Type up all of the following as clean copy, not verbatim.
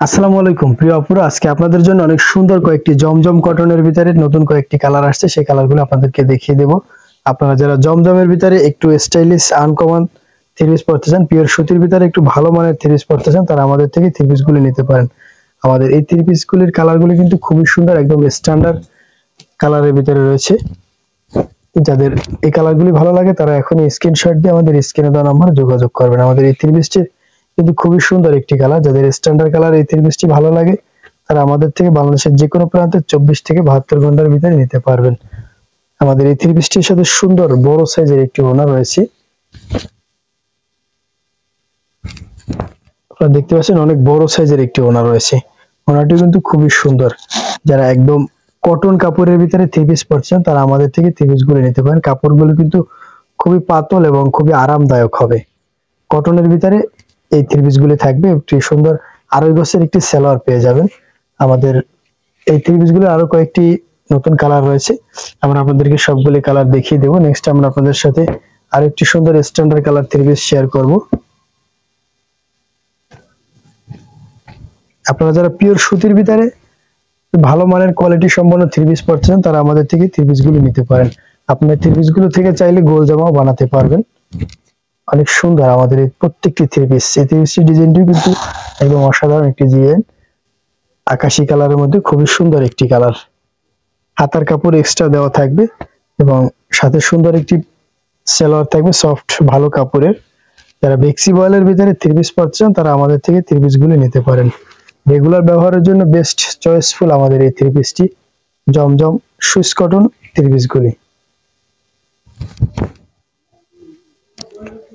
আসসালামু আলাইকুম প্রিয় আপুরা, আজকে আপনাদের জন্য অনেক সুন্দর কয়েকটি জমজম কটনের ভিতরে নতুন কয়েকটি কালার আসছে। সেই কালারগুলো আপনাদেরকে দেখিয়ে দেব। আপনারা যারা জমজমের ভিতরে একটু স্টাইলিশ আনকমন থ্রি পিস পরতে চান, পিওর সুতির ভিতরে একটু ভালো মানের থ্রি পিস পরতে চান, তারা আমাদের থেকে থ্রি পিসগুলি নিতে পারেন। আমাদের এই থ্রি পিসগুলির কালারগুলি কিন্তু খুবই সুন্দর, একদম স্ট্যান্ডার্ড কালারের ভিতরে রয়েছে। যাদের এই কালারগুলি ভালো লাগে তারা এখনই স্ক্রিনশট দিয়ে আমাদের স্ক্রিনে দেওয়া নম্বরে যোগাযোগ করবেন। আমাদের এই থ্রি পিসটি কিন্তু খুবই সুন্দর একটি কালার। যাদের স্ট্যান্ডার্ড কালার এই থ্রি পিসটি ভালো লাগে তারা আমাদের থেকে বাংলাদেশের যে কোনো প্রান্তে 24 থেকে 72 ঘন্টার ভিতরে নিতে পারবেন। আমাদের এই থ্রি পিসটির সাথে সুন্দর বড় সাইজের একটি ওড়না রয়েছে। আপনারা দেখতে পাচ্ছেন অনেক বড় সাইজের একটি ওড়না রয়েছে। ওড়নাটি কিন্তু খুবই সুন্দর। যারা একদম কটন কাপড়ের ভিতরে থ্রি পিস পরছেন তারা আমাদের থেকে থ্রি পিসগুলো নিতে পারেন। কাপড়গুলো কিন্তু খুবই পাতল এবং খুবই আরামদায়ক হবে। কটনের ভিতরে এই থ্রি পিসগুলি থাকবে। একটি সুন্দর আড়াই গজের একটি সালোয়ার পেয়ে যাবেন। আমাদের এই থ্রি পিসগুলো আরো কয়েকটি নতুন কালার রয়েছে, আমরা আপনাদেরকে সবগুলি কালার দেখিয়ে দেবো। নেক্সট আমরা আপনাদের সাথে আরেকটি সুন্দর standard colour three piece share করব। আপনারা যারা পিওর সুতির ভিতরে ভালো মানের কোয়ালিটি সম্পন্ন থ্রি পিস পরছেন তারা আমাদের থেকে থ্রি পিসগুলো নিতে পারেন। আপনার থ্রি পিসগুলো থেকে চাইলে গোল জামাও বানাতে পারবেন। অনেক সুন্দর আমাদের এই প্রত্যেকটি থ্রি পিস। এই থ্রি পিসের ডিজাইনটিও কিন্তু একদম অসাধারণ একটি ডিজাইন, আকাশি কালারের মধ্যে খুবই সুন্দর একটি কালার। হাতার কাপড় এক্সট্রা দেওয়া থাকবে এবং সাথে সুন্দর একটি সালোয়ার থাকবে সফট ভালো কাপড়ের। যারা বেক্সি বয়েলের ভিতরে থ্রি পিস পরছেন তারা আমাদের থেকে থ্রি পিসগুলো নিতে পারেন। রেগুলার ব্যবহারের জন্য বেস্ট চয়েসফুল আমাদের এই থ্রি পিসটি, জমজম সুইস কটন থ্রি পিসগুলি।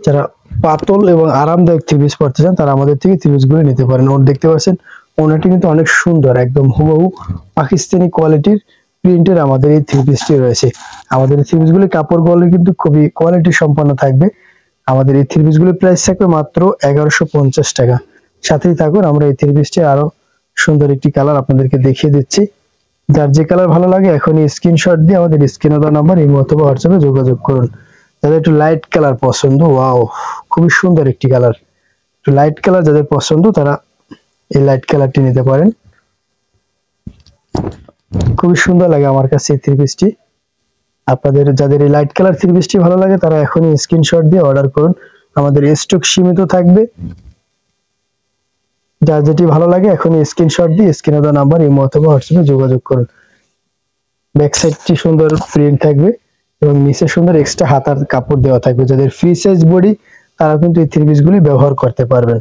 যারা পাতল এবং আরামদায়ক থ্রি পিস পরতে চান তারা আমাদের থেকে থ্রি পিসগুলো নিতে পারেন। ওর দেখতে পাচ্ছেন ওনাটি কিন্তু অনেক সুন্দর, একদম হুবহু পাকিস্তানি কোয়ালিটির প্রিন্টের আমাদের এই থ্রি পিসটি রয়েছে। আমাদের এই থ্রি পিসগুলি কাপড়গুলো কিন্তু খুবই কোয়ালিটি সম্পন্ন থাকবে। আমাদের এই থ্রি পিসগুলির প্রাইস থাকবে মাত্র 1150 টাকা। সাথেই থাকুন, আমরা এই থ্রি পিসটি আরো সুন্দর একটি কালার আপনাদেরকে দেখিয়ে দিচ্ছি। যার যে কালার ভালো লাগে এখনই স্ক্রিনশট দিয়ে আমাদের স্ক্রিনে দেওয়া নাম্বার ইমো অথবা হোয়াটসঅ্যাপে যোগাযোগ করুন। যাদের একটু লাইট কালার পছন্দ, ওয়াও খুবই সুন্দর একটি কালার, একটু লাইট কালার যাদের পছন্দ তারা এই লাইট কালারটি নিতে পারেন। খুবই সুন্দর লাগে আমার কাছে এই থ্রি পিসটি। আপনাদের যাদের এই লাইট কালার থ্রি পিসটি ভালো লাগে তারা এখনই স্ক্রিনশট দিয়ে অর্ডার করুন। আমাদের স্টক সীমিত থাকবে। যার যেটি ভালো লাগে এখনই স্ক্রিনশট দিয়ে স্ক্রিনে দেওয়া নাম্বার ইমো অথবা হোয়াটসঅ্যাপে যোগাযোগ করুন। ব্যাক সাইডটি সুন্দর প্রিন্ট থাকবে এবং নিচে সুন্দর এক্সট্রা হাতার কাপড় দেওয়া থাকবে। যাদের ফ্রি সাইজ বডি তারা কিন্তু এই থ্রি পিসগুলি ব্যবহার করতে পারবেন।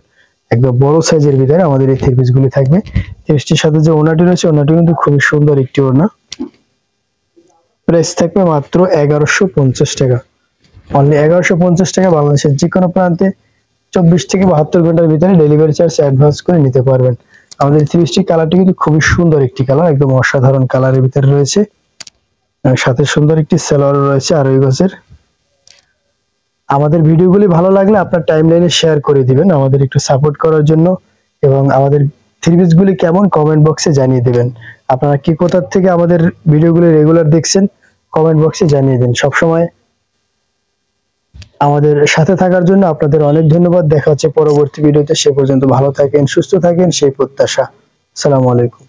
একদম বড় সাইজের ভিতরে আমাদের এই থ্রি পিসগুলি থাকবে। থ্রি পিসটির সাথে যে ওড়নাটি রয়েছে ওড়নাটি কিন্তু খুবই সুন্দর একটি ওড়না। প্রাইস থাকবে মাত্র 1150 টাকা। অনলি 1150 টাকা। বাংলাদেশের যে কোনো প্রান্তে 24 থেকে 72 ঘন্টার ভিতরে ডেলিভারি চার্জ অ্যাডভান্স করে নিতে পারবেন। আমাদের থ্রি পিসটির কালারটি কিন্তু খুবই সুন্দর একটি কালার, একদম অসাধারণ কালারের ভিতরে রয়েছে। সাথে সুন্দর একটি সালোয়ার রয়েছে আড়াই গজের। আমাদের ভিডিওগুলি ভালো লাগলে আপনার টাইমলাইনে শেয়ার করে দিবেন আমাদের একটু সাপোর্ট করার জন্য, এবং আমাদের থ্রি পিসগুলি কেমন কমেন্ট বক্সে জানিয়ে দিবেন। আপনারা কি কোথা থেকে আমাদের ভিডিওগুলি রেগুলার দেখছেন কমেন্ট বক্সে জানিয়ে দিন। সবসময় আমাদের সাথে থাকার জন্য আপনাদের অনেক ধন্যবাদ। দেখা হচ্ছে পরবর্তী ভিডিওতে। সে পর্যন্ত ভালো থাকেন, সুস্থ থাকেন সেই প্রত্যাশা। আসসালামু আলাইকুম।